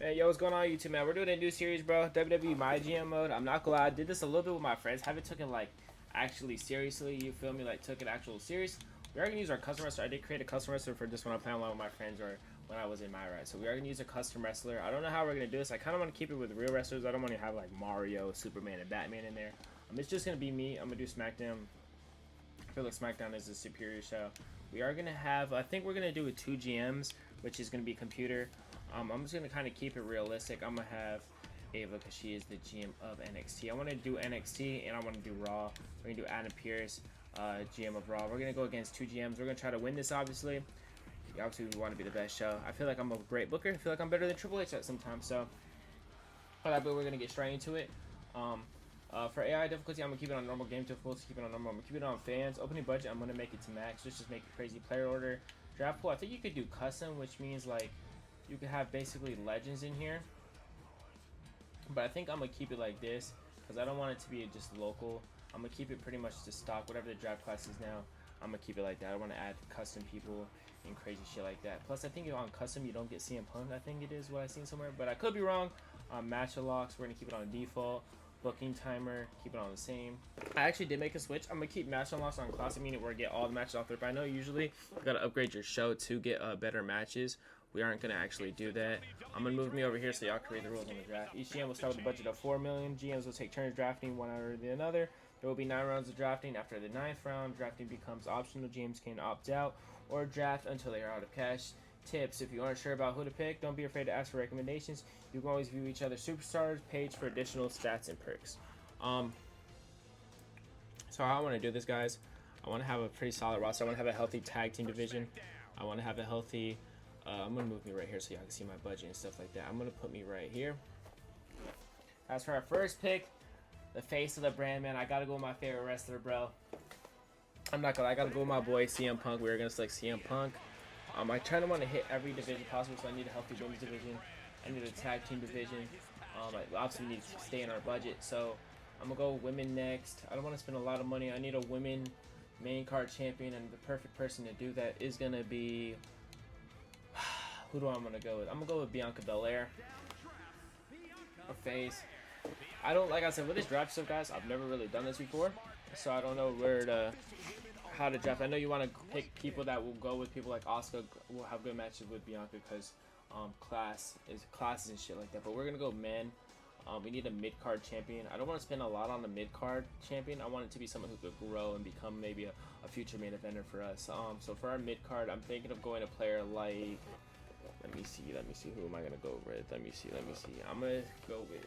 Man, yo, what's going on YouTube, man? We're doing a new series, bro. WWE MyGM Mode. I'm not gonna lie, I did this a little bit with my friends. Haven't taken like actually seriously, you feel me? Like took it actual serious. We are gonna use our custom wrestler. I did create a custom wrestler for this one. I'm playing along with my friends or when I was in my ride. So we are gonna use a custom wrestler. I don't know how we're gonna do this. I kind of want to keep it with real wrestlers. I don't want to have like Mario, Superman, and Batman in there. It's just gonna be me. I'm gonna do SmackDown. I feel like SmackDown is a superior show. We are gonna have. I think we're gonna do with 2 GMs, which is gonna be computer. I'm just going to kind of keep it realistic. I'm going to have Ava because she is the GM of NXT. I want to do NXT and I want to do Raw. We're going to do Adam Pearce, GM of Raw. We're going to go against 2 GMs. We're going to try to win this, obviously. Obviously, we want to be the best show. I feel like I'm a great booker. I feel like I'm better than Triple H at sometimes. So, but we're going to get straight into it. For AI difficulty, I'm going to keep it on normal. Game difficulty, keep it on normal. I'm going to keep it on fans. Opening budget, I'm going to make it to max. Just make it crazy. Player order. Draft pool, I think you could do custom, which means like you could have basically legends in here, but I think I'm gonna keep it like this because I don't want it to be just local. I'm gonna keep it pretty much to stock, whatever the draft class is now. I'm gonna keep it like that. I don't want to add custom people and crazy shit like that. Plus, I think on custom you don't get CM Punk. I think it is what I've seen somewhere, but I could be wrong. Match locks, we're gonna keep it on default. Booking timer, keep it on the same. I actually did make a switch. I'm gonna keep match unlocks on classic, meaning where I get all the matches off there. But I know usually you gotta upgrade your show to get better matches. We aren't going to actually do that. I'm going to move me over here so y'all create the rules on the draft. Each GM will start with a budget of $4 million. GMs will take turns drafting one out or another. There will be 9 rounds of drafting. After the 9th round, drafting becomes optional. GMs can opt out or draft until they are out of cash. Tips: if you aren't sure about who to pick, don't be afraid to ask for recommendations. You can always view each other's superstars page for additional stats and perks. So how I want to do this, guys, I want to have a pretty solid roster. I want to have a healthy tag team division. I want to have a healthy... I'm going to move me right here so y'all can see my budget and stuff like that. I'm going to put me right here. As for our first pick, the face of the brand, man, I got to go with my favorite wrestler, bro. I'm not going to, I got to go with my boy CM Punk. We're going to select CM Punk. I kind of want to hit every division possible, so I need a healthy women's division. I need a tag team division. Obviously, we need to stay in our budget, so I'm going to go women next. I don't want to spend a lot of money. I need a women main card champion, and the perfect person to do that is going to be... Who do I want to go with? I'm going to go with Bianca Belair. Her face. I don't, like I said, with this draft stuff, guys, I've never really done this before. So I don't know how to draft. I know you want to pick people that will go with people like Asuka. Will have good matches with Bianca because classes and shit like that. But we're going to go men. We need a mid-card champion. I don't want to spend a lot on the mid-card champion. I want it to be someone who could grow and become maybe a future main eventer for us. So for our mid-card, I'm thinking of going a player like... Let me see. Who am I gonna go with? Let me see. I'm gonna go with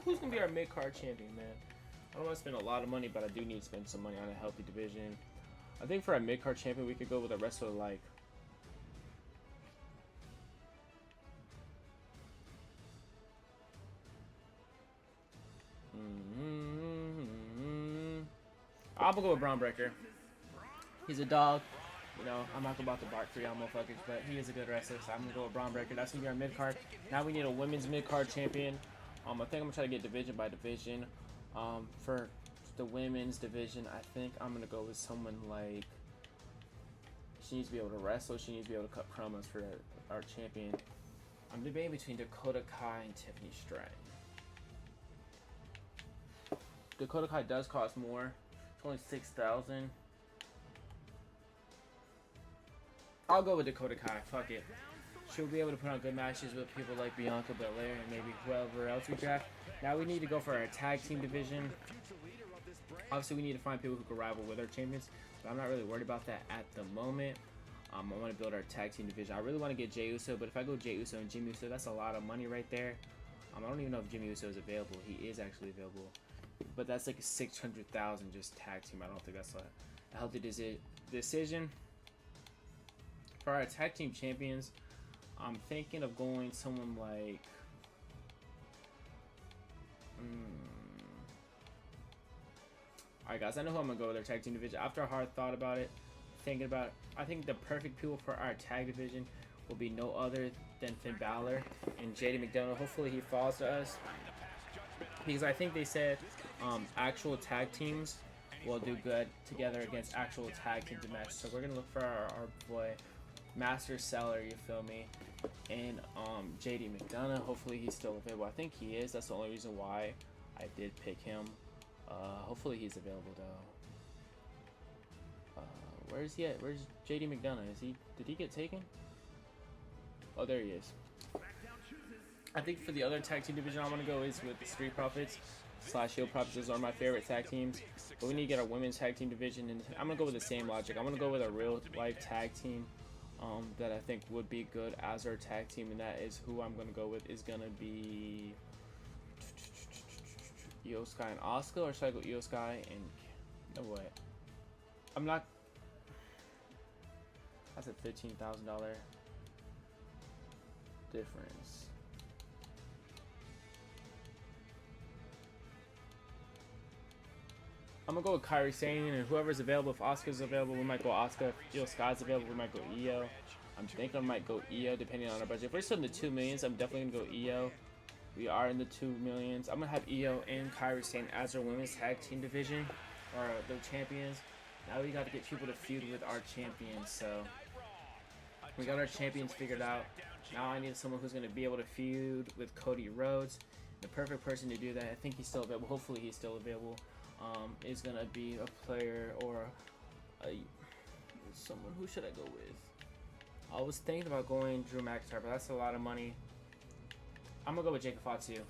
who's gonna be our mid card champion, man. I don't want to spend a lot of money, but I do need to spend some money on a healthy division. I think for our mid card champion, we could go with a wrestler like. I'm gonna go with Braun Breaker. He's a dog. You know, I'm not about to bark for y'all motherfuckers, but he is a good wrestler, so I'm going to go with Braun Breaker. That's going to be our mid-card. Now we need a women's mid-card champion. I think I'm going to try to get division by division. For the women's division, I think I'm going to go with someone like... She needs to be able to wrestle. She needs to be able to cut promos for our champion. I'm debating between Dakota Kai and Tiffany Stratton. Dakota Kai does cost more. It's only $6,000. I'll go with Dakota Kai. Fuck it. She'll be able to put on good matches with people like Bianca Belair and maybe whoever else we draft. Now we need to go for our tag team division. Obviously, we need to find people who can rival with our champions, but I'm not really worried about that at the moment. I want to build our tag team division. I really want to get Jey Uso, but if I go Jey Uso and Jimmy Uso, that's a lot of money right there. I don't even know if Jimmy Uso is available. He is actually available, but that's like 600,000 just tag team. I don't think that's a healthy decision. For our tag team champions, I'm thinking of going someone like... Alright guys, I know who I'm going to go with our tag team division. After a hard thought about it, thinking about it, I think the perfect people for our tag division will be no other than Finn Balor and JD McDonough. Hopefully he falls to us, because I think they said actual tag teams will do good together against actual tag team matches. So we're going to look for our boy... Master Seller, you feel me? and JD McDonough. Hopefully he's still available. I think he is. That's the only reason why I did pick him. Hopefully he's available though. Where is he at? Where's JD McDonough? Did he get taken? Oh, there he is. I think for the other tag team division I want to go is with the Street Profits / Heel Profits. Those are my favorite tag teams. But we need to get our women's tag team division, and I'm gonna go with the same logic. I'm gonna go with a real life tag team that I think would be good as our tag team, and that is who I'm gonna go with is gonna be Io Sky and Asuka, or should I go Io Sky and no way? I'm not. That's a $15,000 difference. I'm gonna go with Kairi Sane, and whoever's available. If Asuka's available, we might go Asuka. If Io Sky's available, we might go Io. I'm thinking I might go Io depending on our budget. If we're still in the 2 millions, I'm definitely gonna go Io. We are in the 2 millions. I'm gonna have Io and Kairi Sane as our women's tag team division, or the champions. Now we got to get people to feud with our champions. So we got our champions figured out. Now I need someone who's gonna be able to feud with Cody Rhodes. The perfect person to do that. I think he's still available. Hopefully he's still available. Is gonna be a player or someone. Who should I go with? I was thinking about going Drew McIntyre, but that's a lot of money. I'm gonna go with Jacob Fatu,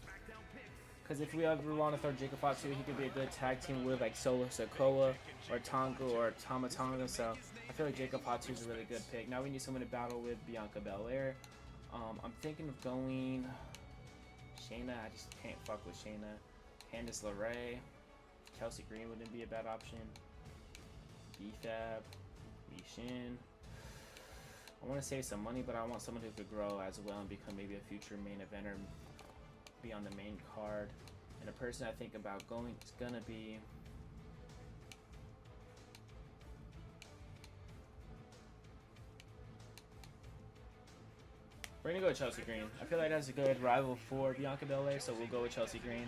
because if we ever want to throw Jacob Fatu, he could be a good tag team with like Solo Sikoa or Tonga or Tama Tonga. So I feel like Jacob Fatu is a really good pick. Now we need someone to battle with Bianca Belair. I'm thinking of going Shayna. I just can't fuck with Shayna. Candice LeRae. Chelsea Green wouldn't be a bad option. BFAB, Li Shin. I want to save some money, but I want someone who could grow as well and become maybe a future main eventer, be on the main card. And a person I think about going is gonna be we're gonna go with Chelsea Green. I feel like that's a good rival for Bianca Belair, so we'll go with Chelsea Green.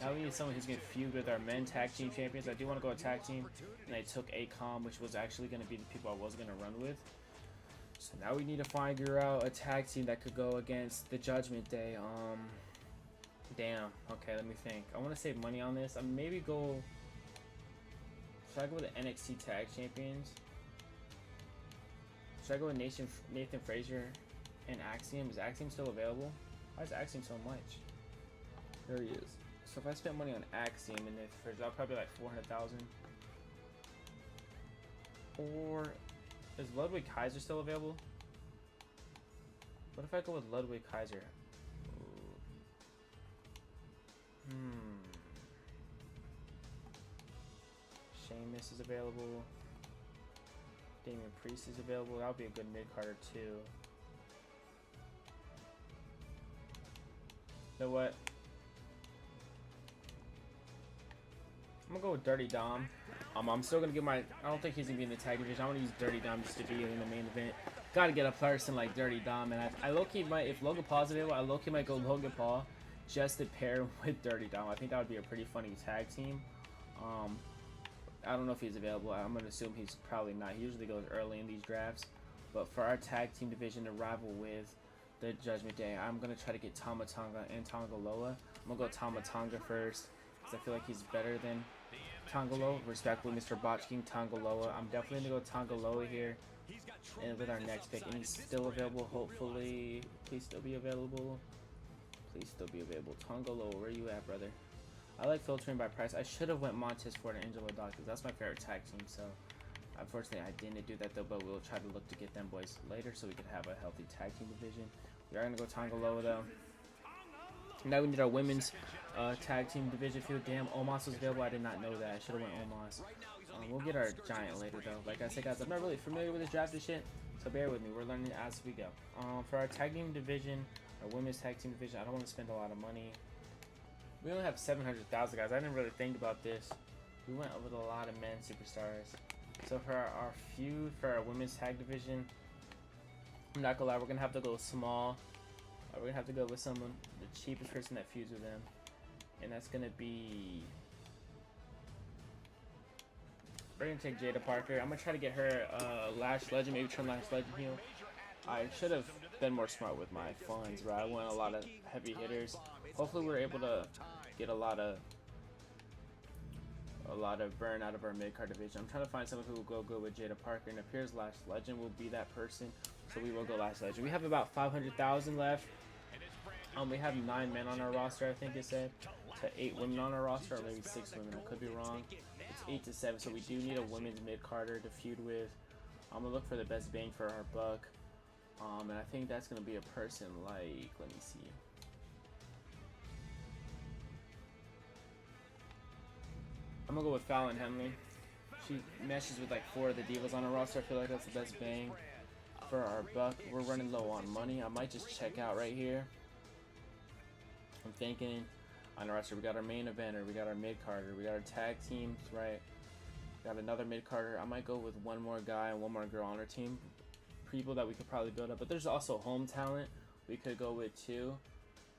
Now we need someone who's going to feud with our men tag team champions. I do want to go a tag team, and I took ACOM, which was actually going to be the people I was going to run with. So now we need to figure out a tag team that could go against the Judgment Day. Damn. Okay, let me think. I want to save money on this. Maybe go. Should I go with the NXT Tag Champions? Should I go with Nathan Frazier and Axiom? Is Axiom still available? Why is Axiom so much? There he is. So if I spend money on Axiom and Nathan Frazier, I'll probably like 400,000. Or is Ludwig Kaiser still available? What if I go with Ludwig Kaiser? Sheamus is available. Damian Priest is available. That would be a good mid-carder too. You know what? I'm gonna go with Dirty Dom. I'm still gonna give my. I don't think he's gonna be in the tag division. I want to use Dirty Dom just to be in the main event. Got to get a person like Dirty Dom, and I low-key might, if Logan Paul's available, I low-key might go Logan Paul just to pair with Dirty Dom. I think that would be a pretty funny tag team. I don't know if he's available. I'm gonna assume he's probably not. He usually goes early in these drafts. But for our tag team division to rival with the Judgment Day, I'm gonna try to get Tama Tonga and Tonga Loa. I'm gonna go Tama Tonga first, because I feel like he's better than Tonga Loa. Respectfully, Mr. Botch King Tonga Loa. I'm definitely gonna go Tonga Loa here. And with our next pick, and he's still available, hopefully. Please still be available. Please still be available. Tonga Loa, where you at, brother? I like filtering by price. I should have went Montez Ford and Angelo Dawkins. That's my favorite tag team, so unfortunately I didn't do that though, but we'll try to look to get them boys later so we can have a healthy tag team division. We are gonna go Tonga Loa though. Now we need our women's tag team division field. Damn, Omos was available. I did not know that. I should have went Omos. We'll get our giant later though. Like I said, guys, I'm not really familiar with this draft and shit, so bear with me. We're learning as we go. For our tag team division, our women's tag team division, I don't want to spend a lot of money. We only have 700,000, guys. I didn't really think about this. We went with a lot of men superstars. So for our feud, for our women's tag division, I'm not gonna lie, we're gonna have to go small. We're gonna have to go with someone, the cheapest person that feuds with them, and that's gonna be. We're gonna take Jada Parker. I'm gonna try to get her Lash Legend, maybe turn Lash Legend heel. I should have been more smart with my funds, right? I went a lot of heavy hitters. Hopefully we're able to get a lot of burn out of our mid-card division. I'm trying to find someone who will go good with Jada Parker, and it appears Last Legend will be that person, so we will go Last Legend. We have about 500,000 left. We have 9 men on our roster, I think it said, to 8 women on our roster, or maybe 6 women. I could be wrong. It's 8 to 7, so we do need a women's mid-carder to feud with. I'm gonna look for the best bang for our buck, and I think that's gonna be a person like, let me see. I'm gonna go with Fallon Henley. She meshes with like 4 of the divas on our roster. I feel like that's the best bang for our buck. We're running low on money. I might just check out right here. I'm thinking on our roster, we got our main eventer, we got our mid-carder, we got our tag teams, right? We got another mid-carder. I might go with one more guy and one more girl on our team. People that we could probably build up, but there's also home talent we could go with too.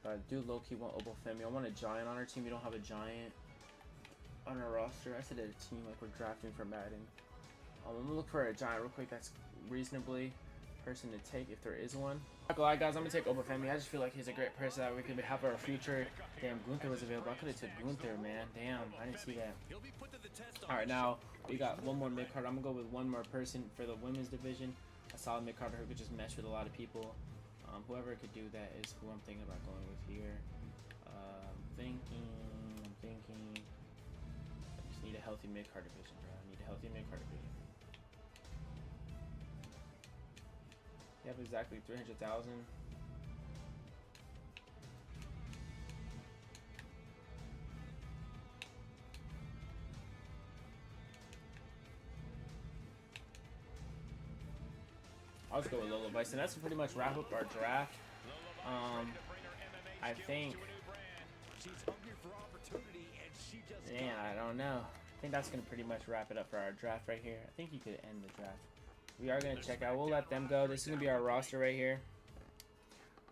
But I do low-key want Obafemi. I want a giant on our team. We don't have a giant on our roster. I said a team like we're drafting for Madden. I'm gonna look for a giant real quick that's reasonably person to take if there is one. Not gonna lie, guys, I'm gonna take Obafemi. I just feel like he's a great person that we could have our future. Damn, Gunther was available. I could have took Gunther, man. Damn, I didn't see that. Alright, now we got one more mid card. I'm gonna go with one more person for the women's division. A solid mid carder who could just mesh with a lot of people. Whoever could do that is who I'm thinking about going with here. I'm thinking. I just need a healthy mid card division, bro. I need a healthy mid card division. You have exactly 300,000. I'll just go with Lola Bison. That's pretty much wrap up our draft. I think. Man, I don't know. I think that's gonna pretty much wrap it up for our draft right here. I think you could end the draft. We are going to check out. We'll let them go. This is going to be our roster right here.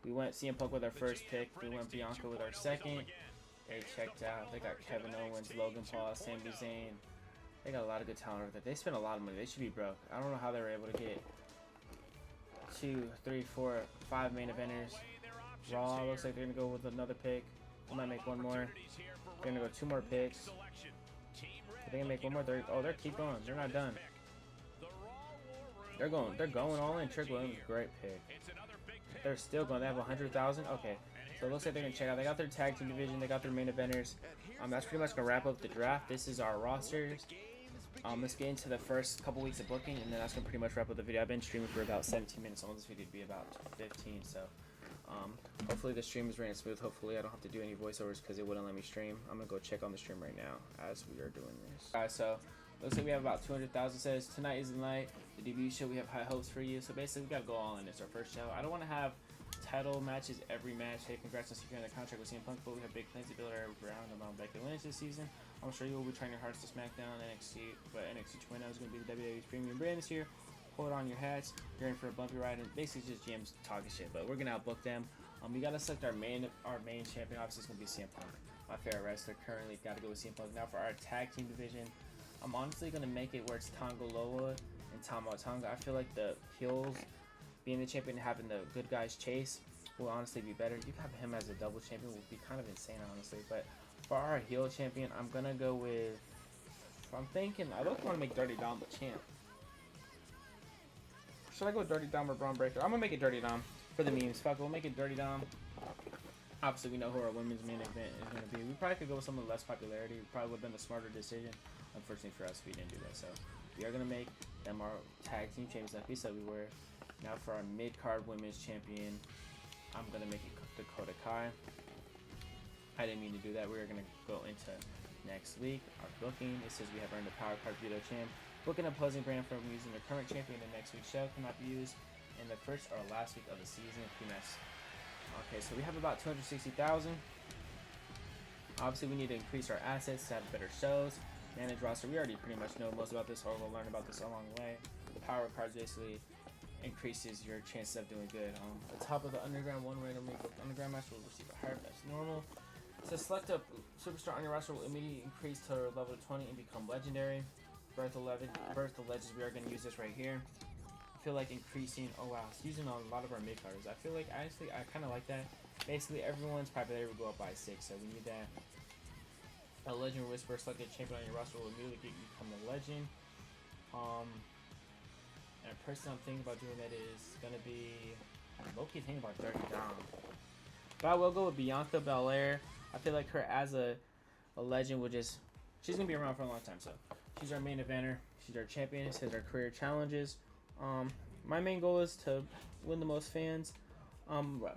We went CM Punk with our first pick. We went Bianca with our second. They checked out. They got Kevin Owens, Logan Paul, Sami Zayn. They got a lot of good talent over there. They spent a lot of money. They should be broke. I don't know how they were able to get 2, 3, 4, 5 main eventers. Raw looks like they're going to go with another pick. They might make one more. They're going to go 2 more picks. Are they going to make one more? They're keep going. They're not done. They're going all in. Trick Williams, great pick. They're still going. They have 100,000. Okay, so it looks like they're gonna check out. They got their tag team division. They got their main eventers. That's pretty much gonna wrap up the draft. This is our rosters. Let's get into the first couple weeks of booking, and then that's gonna pretty much wrap up the video. I've been streaming for about 17 minutes. I want this video to be about 15. So, hopefully the stream is running smooth. Hopefully I don't have to do any voiceovers because it wouldn't let me stream. I'm gonna go check on the stream right now as we are doing this. Alright, so. Looks like we have about 200,000. Says tonight is the night. The debut show. We have high hopes for you. So basically, we gotta go all in. It's our first show. I don't want to have title matches every match. Hey, congrats on securing the contract with CM Punk. But we have big plans to build our round around Becky Lynch this season. I'm sure you will be trying your hardest to SmackDown NXT. But NXT 2.0 is gonna be the WWE's premium brand this year. Hold on your hats. You're in for a bumpy ride. And basically, just GM's talking shit. But we're gonna outbook them. We gotta select our main champion. Obviously, it's gonna be CM Punk. My favorite wrestler currently. Gotta go with CM Punk. Now for our tag team division. I'm honestly going to make it where it's Tonga Loa and Tama Tonga. I feel like the heels being the champion and having the good guys chase will honestly be better. You can have him as a double champion would be kind of insane, honestly. But for our heel champion, I'm going to go with... I'm thinking... I don't want to make Dirty Dom the champ. Should I go Dirty Dom or Braun Breaker? I'm going to make it Dirty Dom for the memes. Fuck, we'll make it Dirty Dom. Obviously, we know who our women's main event is going to be. We probably could go with someone with less popularity. It probably would have been a smarter decision. Unfortunately for us, we didn't do that. So we are going to make them our tag team champions like we said we were. Now for our mid-card women's champion, I'm going to make it Dakota Kai. I didn't mean to do that. We are going to go into next week. Our booking, it says we have earned a Power Card Veto Champ. Booking a opposing brand from using the current champion in the next week's show cannot be used in the first or last week of the season. Pretty nice. Okay, so we have about 260,000. Obviously, we need to increase our assets to have better shows. Manage roster. We already pretty much know most about this, or we'll learn about this along the way. The power cards basically increases your chances of doing good. The top of the underground one randomly booked underground match will receive a higher match normal. So select a superstar on your roster will immediately increase to level 20 and become legendary. Birth of Legends. We are going to use this right here. feel like increasing. Oh wow, it's using a lot of our mid carders. I feel like actually I kind of like that. Basically, everyone's popularity will go up by 6, so we need that. A legend whisper, select a champion on your roster will immediately become a legend. And a person I'm thinking about doing that is gonna be. I'm low-key thinking about 30 down. But I will go with Bianca Belair. I feel like her as a legend would just. She's gonna be around for a long time, so she's our main eventer. She's our champion. It says our career challenges. My main goal is to win the most fans.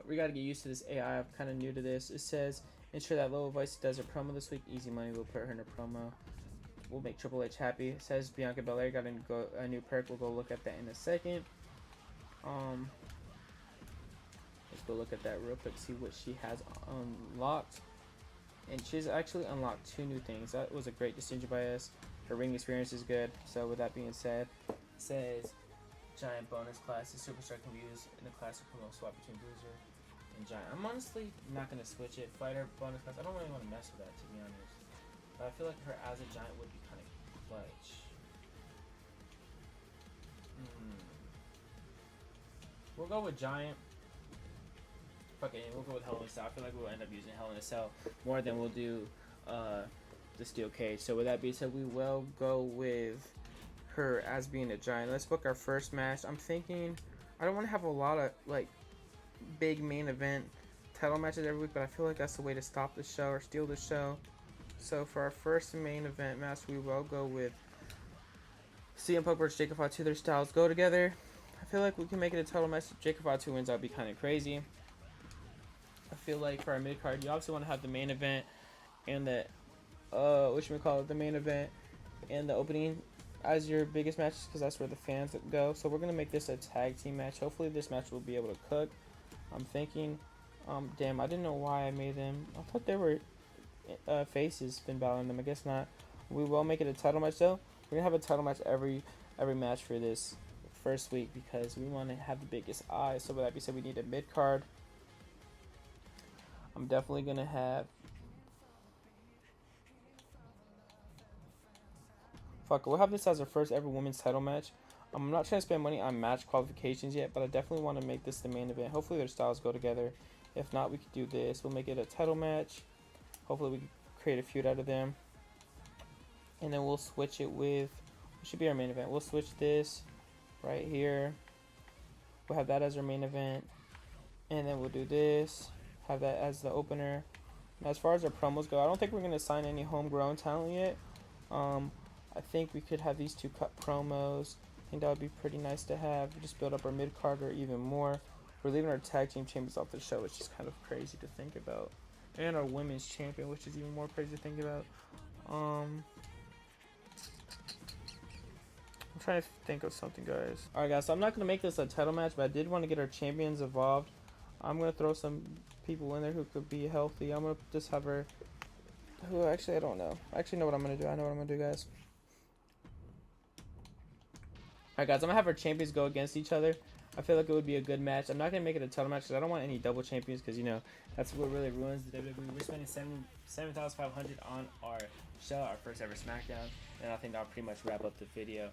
We gotta get used to this AI. I'm kind of new to this. It says ensure that Low Vice does her promo this week. Easy money. We'll put her in a promo. We'll make Triple H happy. It says Bianca Belair got a new perk. We'll go look at that in a second. Let's go look at that real quick. See what she has unlocked. And she's actually unlocked 2 new things. That was a great decision by us. Her ring experience is good. So with that being said, it says Giant bonus class. The superstar can be used in the classic promo swap between Bruiser and Giant. I'm honestly not going to switch it. Fighter bonus class. I don't really want to mess with that, to be honest. But I feel like her as a Giant would be kind of clutch. We'll go with Giant. Fuck it, we'll go with Hell in a Cell. I feel like we'll end up using Hell in a Cell more than we'll do the Steel Cage. So with that being said, we will go with her as being a Giant. Let's book our first match. I'm thinking I don't want to have a lot of like big main event title matches every week, but I feel like that's the way to stop the show or steal the show. So for our first main event match, we will go with CM Punk versus Jacob Fatu. Their styles go together. I feel like we can make it a title match. If Jacob Fatu wins, that'd be kind of crazy. I feel like for our mid card, you obviously want to have the main event and the the main event and the opening as your biggest matches because that's where the fans go. So we're gonna make this a tag team match. Hopefully this match will be able to cook. I'm thinking, damn, I didn't know why I made them. I thought they were faces Finn Balor in them. I guess not. We will make it a title match though. We're gonna have a title match every match for this first week because we want to have the biggest eyes. So with that being said, we need a mid card. I'm definitely gonna have. Fuck, we'll have this as our first ever women's title match. I'm not trying to spend money on match qualifications yet, but I definitely want to make this the main event. Hopefully their styles go together. If not, we could do this. We'll make it a title match. Hopefully we can create a feud out of them. And then we'll switch it with, it should be our main event. We'll switch this right here. We'll have that as our main event. And then we'll do this. Have that as the opener. Now, as far as our promos go, I don't think we're going to sign any homegrown talent yet. I think we could have these 2 cut promos. I think that would be pretty nice to have. Just build up our mid-card or even more. We're leaving our tag team champions off the show, which is kind of crazy to think about. And our women's champion, which is even more crazy to think about. I'm trying to think of something, guys. Alright, guys, so I'm not going to make this a title match, but I did want to get our champions involved. I'm going to throw some people in there who could be healthy. I'm going to just have her... Who, actually, I don't know. I actually know what I'm going to do. I know what I'm going to do, guys. Alright, guys, I'm going to have our champions go against each other. I feel like it would be a good match. I'm not going to make it a title match because I don't want any double champions because, you know, that's what really ruins the WWE. We're spending $7,500 on our show, our first ever SmackDown, and I think that'll pretty much wrap up the video.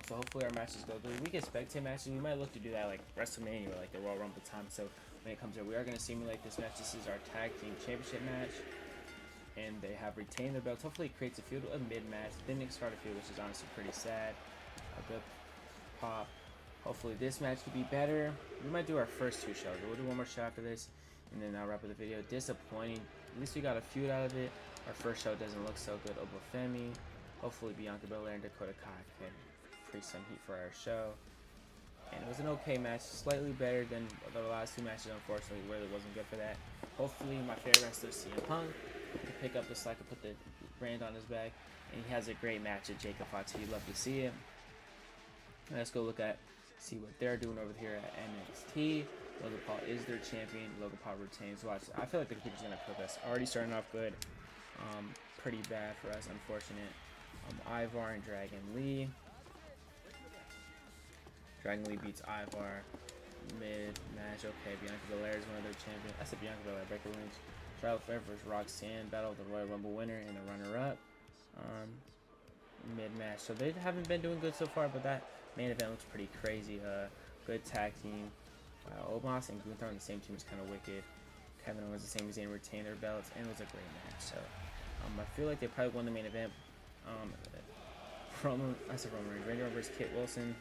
So hopefully our matches go good. We can spectate matches. We might look to do that like WrestleMania or like the Royal Rumble time. So when it comes to it, we are going to simulate this match. This is our tag team championship match. And they have retained their belts. Hopefully it creates a feud, a mid-match. Didn't start a feud, which is honestly pretty sad. A good pop. Hopefully this match could be better. We might do our first 2 shows. We'll do one more show after this. And then I'll wrap up the video. Disappointing. At least we got a feud out of it. Our first show doesn't look so good. Obafemi. Hopefully Bianca Belair and Dakota Kai can free some heat for our show. And it was an okay match, slightly better than the last 2 matches. Unfortunately, really wasn't good for that. Hopefully, my favorite wrestler, CM Punk, can pick up the slack and put the brand on his back. And he has a great match at Jacob Fatu. You'd love to see it. And let's go see what they're doing over here at NXT. Logan Paul is their champion. Logan Paul retains. Watch, I feel like the computer's gonna cook us. Already starting off good. Pretty bad for us, unfortunate. Ivar and Dragon Lee. Dragon Lee beats Ivar mid-match. Okay, Bianca Belair is one of their champions. I said Bianca Belair, Becky Lynch. Charlotte Flair versus Roxanne. Battle of the Royal Rumble winner and the runner-up. Mid-match. So they haven't been doing good so far, but that Main event looks pretty crazy. Good tag team. Omos and Gunther on the same team is kind of wicked. Kevin Owens the same as they retained their belts, and it was a great match. So I feel like they probably won the main event. Roman Reigns, Randy Orton versus Kit Wilson.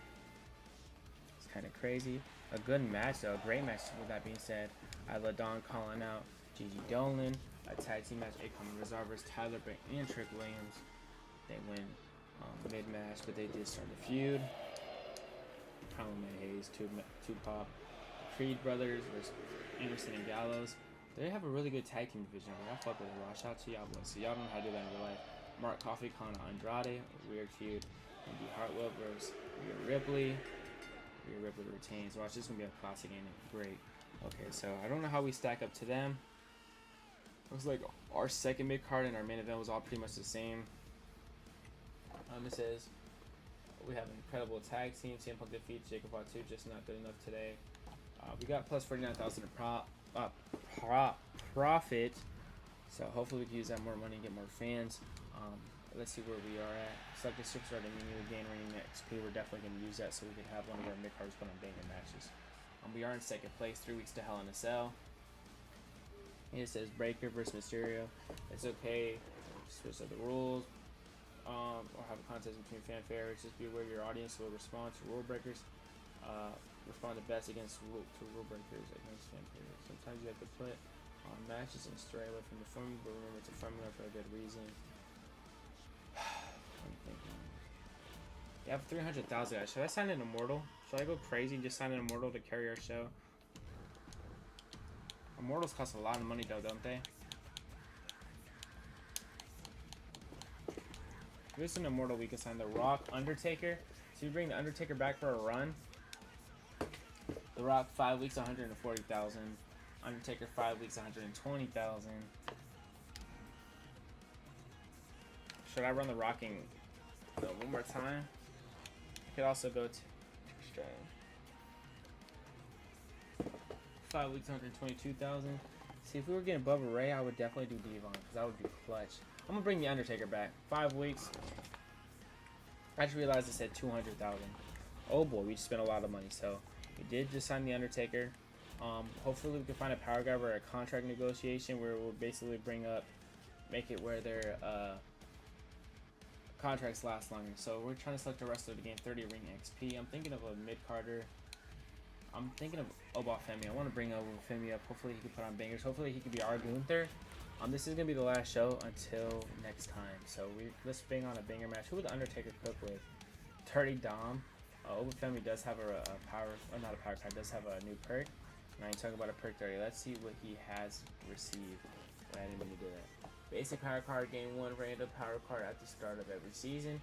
It's kind of crazy. A good match though, a great match. With that being said, I let Don calling out Gigi Dolan. A tag team match, Akon Rezar versus Tyler Bate and Trick Williams. They win mid-match, but they did start the feud. Problem Hayes, Tupac, Creed brothers versus Anderson and Gallows. They have a really good tag team division. I fuck with it. Well, shout out to y'all boys. So y'all don't know how to do that in real life. Mark Coffey, Conor Andrade, weird feud. Andy Hartwell versus Rhea Ripley. Rhea Ripley retains. Watch, this is gonna be a classic game. Great. Okay, so I don't know how we stack up to them. Looks like our second mid card and our main event was all pretty much the same. It says we have an incredible tag team. CM Punk defeats Jacob Fatu, just not good enough today. We got plus 49,000 profit, so hopefully we can use that more money and get more fans. Let's see where we are at. Select a superstar to menu again, running XP. We're definitely going to use that so we can have one of our mid cards put on banger matches. We are in second place, 3 weeks to Hell in a Cell. It says Breaker versus Mysterio. It's okay. Switch up the rules. Or have a contest between fanfare. Just be aware your audience will respond to rule breakers. Respond the best against rule breakers against fanfare. Sometimes you have to put on matches and stray away from the formula, but remember it's a formula for a good reason. I'm thinking. You have 300,000 guys. Should I sign an Immortal? Should I go crazy and just sign an Immortal to carry our show? Immortals cost a lot of money though, don't they? If it's an Immortal, we can sign The Rock, Undertaker. So you bring The Undertaker back for a run. The Rock, 5 weeks, 140,000. Undertaker, 5 weeks, 120,000. Should I run The Rocking one more time? I could also go to 5 weeks, 122,000. See, if we were getting Bubba Ray, I would definitely do Devon because that would be clutch. I'm gonna bring the Undertaker back. 5 weeks. I just realized it said 200,000. Oh boy, we just spent a lot of money. So we did just sign the Undertaker. Hopefully we can find a power grab or a contract negotiation where we'll basically make it where their contracts last longer. So we're trying to select the rest of the game. 30 ring XP. I'm thinking of a mid carder. I'm thinking of Obafemi. I want to bring Obafemi up. Hopefully he can put on bangers. Hopefully he can be our Gunther. This is gonna be the last show until next time. So let's bang on a banger match. Who would the Undertaker cook with? Dirty Dom. Obafemi does have a power, or not a power card. Does have a new perk. And I ain't talking about a perk 30. Let's see what he has received. I didn't mean to do that. Basic power card, gain 1 random power card at the start of every season.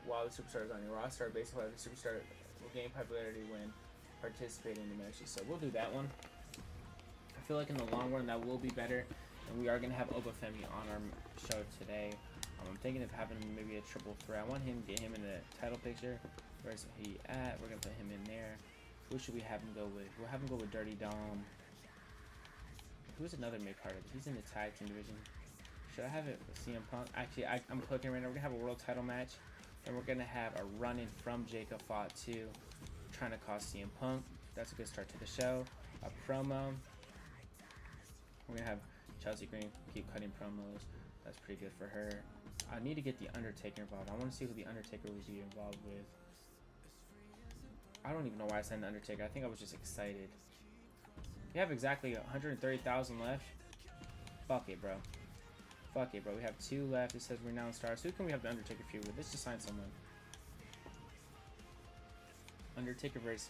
While the superstar is on your roster, basically the superstar will gain popularity when participating in the matches. So we'll do that one. I feel like in the long run that will be better. And we are going to have Obafemi on our show today. I'm thinking of having maybe a triple threat. I want him to get him in the title picture. Where's he at? We're going to put him in there. Who should we have him go with? We'll have him go with Dirty Dom. Who's another mid card? He's in the tag team division. Should I have it with CM Punk? Actually, I'm clicking right now. We're going to have a world title match. And we're going to have a run-in from Jacob Fatu trying to cost CM Punk. That's a good start to the show. A promo. We're going to have Chelsea Green keep cutting promos. That's pretty good for her. I need to get the Undertaker involved. I want to see who the Undertaker would be involved with. I don't even know why I signed the Undertaker. I think I was just excited. We have exactly 130,000 left. Fuck it, bro. Fuck it, bro. We have 2 left. It says renowned stars. Who can we have the Undertaker feud with? Let's just sign someone. Undertaker versus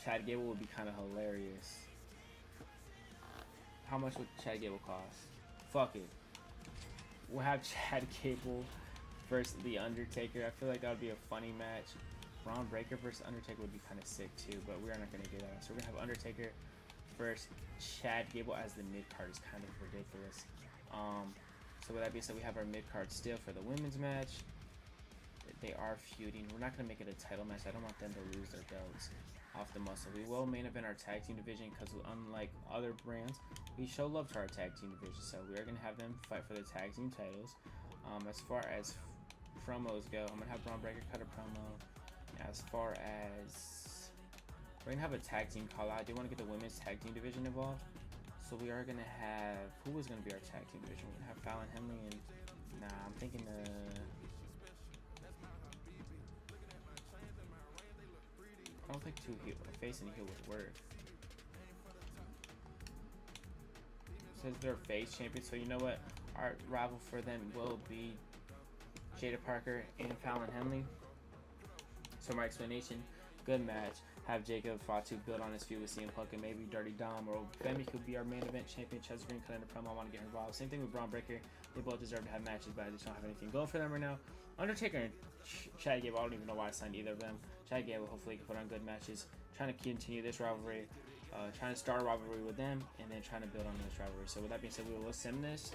Chad Gable would be kind of hilarious. How much would Chad Gable cost? Fuck it. We'll have Chad Gable versus The Undertaker. I feel like that would be a funny match. Braun Breaker versus Undertaker would be kind of sick too, but we're not going to do that. So we're going to have Undertaker versus Chad Gable as the mid-card. Is kind of ridiculous. So with that being said, we have our mid-card still for the women's match. They are feuding. We're not going to make it a title match. I don't want them to lose their belts off the muscle. We will main event our tag team division because unlike other brands, we show love to our tag team division. So we are going to have them fight for the tag team titles. As far as promos go, I'm going to have Braun Breaker cut a promo. as far as we're gonna have a tag team call out. I do want to get the women's tag team division involved. So we are gonna have, who is gonna be our tag team division? We're gonna have Fallon Henley and I'm thinking I don't think a face and a heel would work. Says they're face champions, so you know what? Our rival for them will be Jada Parker and Fallon Henley. So my explanation, good match. Have Jacob Fatu build on his feud with CM Punk and maybe Dirty Dom or Femi could be our main event champion. Chelsea Green cut in the promo. I want to get her involved. Same thing with Braun Breaker. They both deserve to have matches, but I just don't have anything going for them right now. Undertaker and Chad Gable, I don't even know why I signed either of them. Chad Gable hopefully can put on good matches. Trying to continue this rivalry. Trying to start a rivalry with them and then trying to build on this rivalry. So with that being said, we will sim this.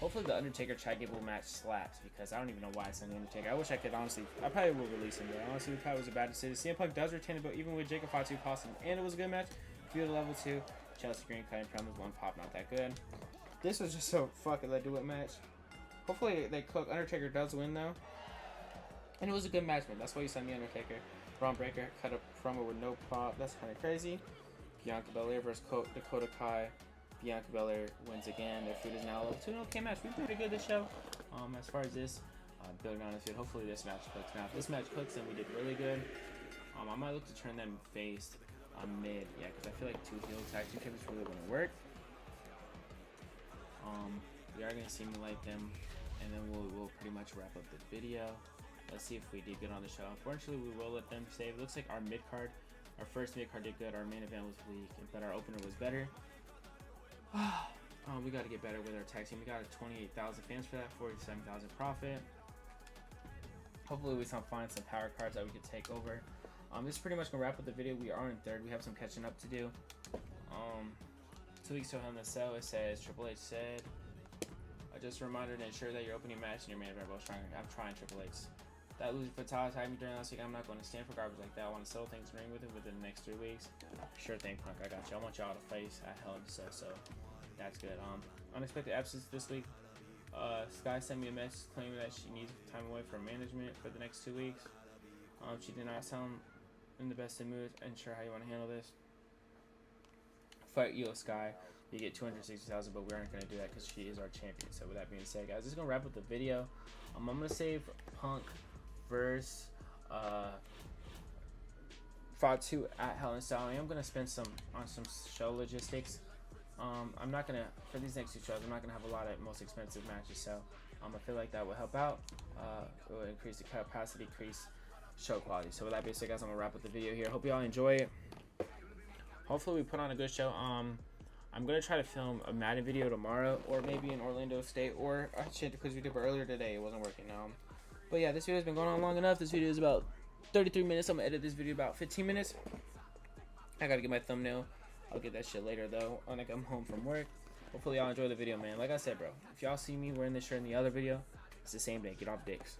Hopefully the Undertaker Chad Gable match slaps because I don't even know why I signed the Undertaker. I wish I could honestly. I probably will release him, but honestly, it probably was a bad decision. CM Punk does retain it, but even with Jacob Fatu possible, and it was a good match. Field level 2. Chelsea Green cutting promos, one pop, not that good. This was just so fucking let do it match. Hopefully they cook. Undertaker does win though, and it was a good match, man. That's why you signed the Undertaker. Braun Breaker cut a promo with no pop. That's kind of crazy. Bianca Belair versus Dakota Kai. Bianca Belair wins again. Their feud is now level 2. Okay match. We did pretty good this show. As far as this, building on the feud. Hopefully this match cooks. Now if this match cooks, then we did really good. I might look to turn them face mid. Yeah, because I feel like 2 heel tag team champions really wouldn't work. We are gonna simulate them, and then we'll pretty much wrap up the video. Let's see if we did good on the show. Unfortunately, we will let them save. It looks like our mid card, our first mid card did good. Our main event was weak, but our opener was better. We got to get better with our tag team. We got 28,000 fans for that, 47,000 profit. Hopefully, we can find some power cards that we could take over. This is pretty much gonna wrap up the video. We are in third. We have some catching up to do. 2 weeks to Hell in a Cell. It says Triple H said, just a reminder to ensure that your opening match and your main event are both strong. I'm trying Triple H. That losing Fatah tagged me during last week. I'm not going to stand for garbage like that. I want to settle things in ring with him within the next 3 weeks. Sure thing, Punk. I got you. I want y'all to face at Hell in a Cell, so that's good. Unexpected absence this week. Sky sent me a message claiming that she needs time away from management for the next 2 weeks. She did not sound in the best of moods. Unsure how you want to handle this. Fight you, Sky. You get 260,000, but we aren't going to do that because she is our champion. So with that being said, guys, this is going to wrap up the video. I'm going to save Punk versus Fatu at Hell in a Cell. I'm going to spend some on some show logistics. I'm not going to, for these next 2 shows, I'm not going to have a lot of most expensive matches. So I feel like that will help out. It will increase the capacity, increase show quality. So with that being said, guys, I'm going to wrap up the video here. Hope you all enjoy it. Hopefully we put on a good show. I'm going to try to film a Madden video tomorrow, or maybe in Orlando State, or shit, because we did it earlier today. It wasn't working. But yeah, this video has been going on long enough. This video is about 33 minutes. I'm going to edit this video about 15 minutes. I got to get my thumbnail. I'll get that shit later, though, when I come home from work. Hopefully y'all enjoy the video, man. Like I said, bro, if y'all see me wearing this shirt in the other video, it's the same day. Get off dicks.